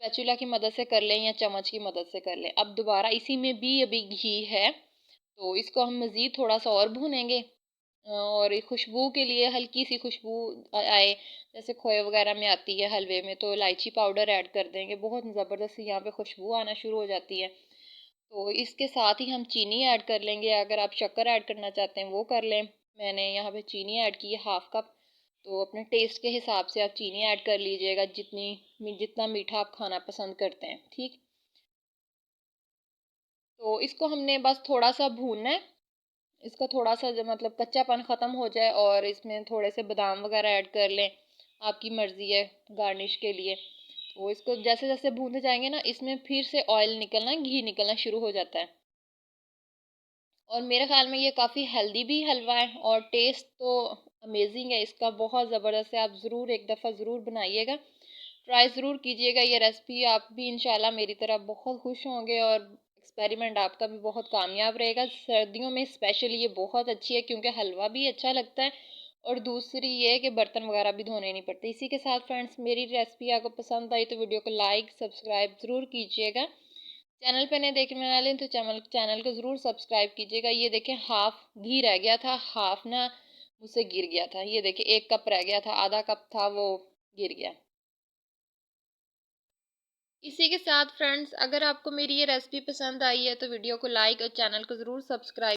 Spatula की मदद से कर लें या चम्मच की मदद से कर लें। अब दोबारा इसी में भी अभी घी है, तो इसको हम मज़ीद थोड़ा सा और भूनेंगे और खुशबू के लिए हल्की सी खुशबू आए, जैसे खोए वगैरह में आती है हलवे में, तो इलायची पाउडर ऐड कर देंगे। बहुत ज़बरदस्त यहाँ पे खुशबू आना शुरू हो जाती है। तो इसके साथ ही हम चीनी ऐड कर लेंगे। अगर आप शक्कर ऐड करना चाहते हैं वो कर लें। मैंने यहाँ पे चीनी ऐड की है 1/2 कप। तो अपने टेस्ट के हिसाब से आप चीनी ऐड कर लीजिएगा, जितना मीठा आप खाना पसंद करते हैं, ठीक। तो इसको हमने बस थोड़ा सा भूनना है। इसका थोड़ा सा जब मतलब कच्चापन ख़त्म हो जाए, और इसमें थोड़े से बादाम वगैरह ऐड कर लें, आपकी मर्ज़ी है गार्निश के लिए। तो इसको जैसे जैसे भूनते जाएंगे ना, इसमें फिर से ऑयल निकलना, घी निकलना शुरू हो जाता है। और मेरे ख़्याल में ये काफ़ी हेल्दी भी हलवा है, और टेस्ट तो अमेजिंग है इसका, बहुत ज़बरदस्त है। आप ज़रूर एक दफ़ा ज़रूर बनाइएगा, ट्राई ज़रूर कीजिएगा ये रेसिपी। आप भी इंशाल्लाह मेरी तरह बहुत खुश होंगे, और एक्सपेरिमेंट आपका भी बहुत कामयाब रहेगा। सर्दियों में स्पेशली ये बहुत अच्छी है, क्योंकि हलवा भी अच्छा लगता है, और दूसरी ये है कि बर्तन वगैरह भी धोने नहीं पड़ते। इसी के साथ फ्रेंड्स, मेरी रेसिपी आपको पसंद आई तो वीडियो को लाइक सब्सक्राइब ज़रूर कीजिएगा। चैनल पे नए देखने वाले हैं तो चैनल को ज़रूर सब्सक्राइब कीजिएगा। ये देखें, हाफ घी रह गया था, हाफ ना मुझसे गिर गया था। ये देखें, 1 कप रह गया था, आधा कप था वो गिर गया। इसी के साथ फ्रेंड्स, अगर आपको मेरी ये रेसिपी पसंद आई है तो वीडियो को लाइक और चैनल को ज़रूर सब्सक्राइब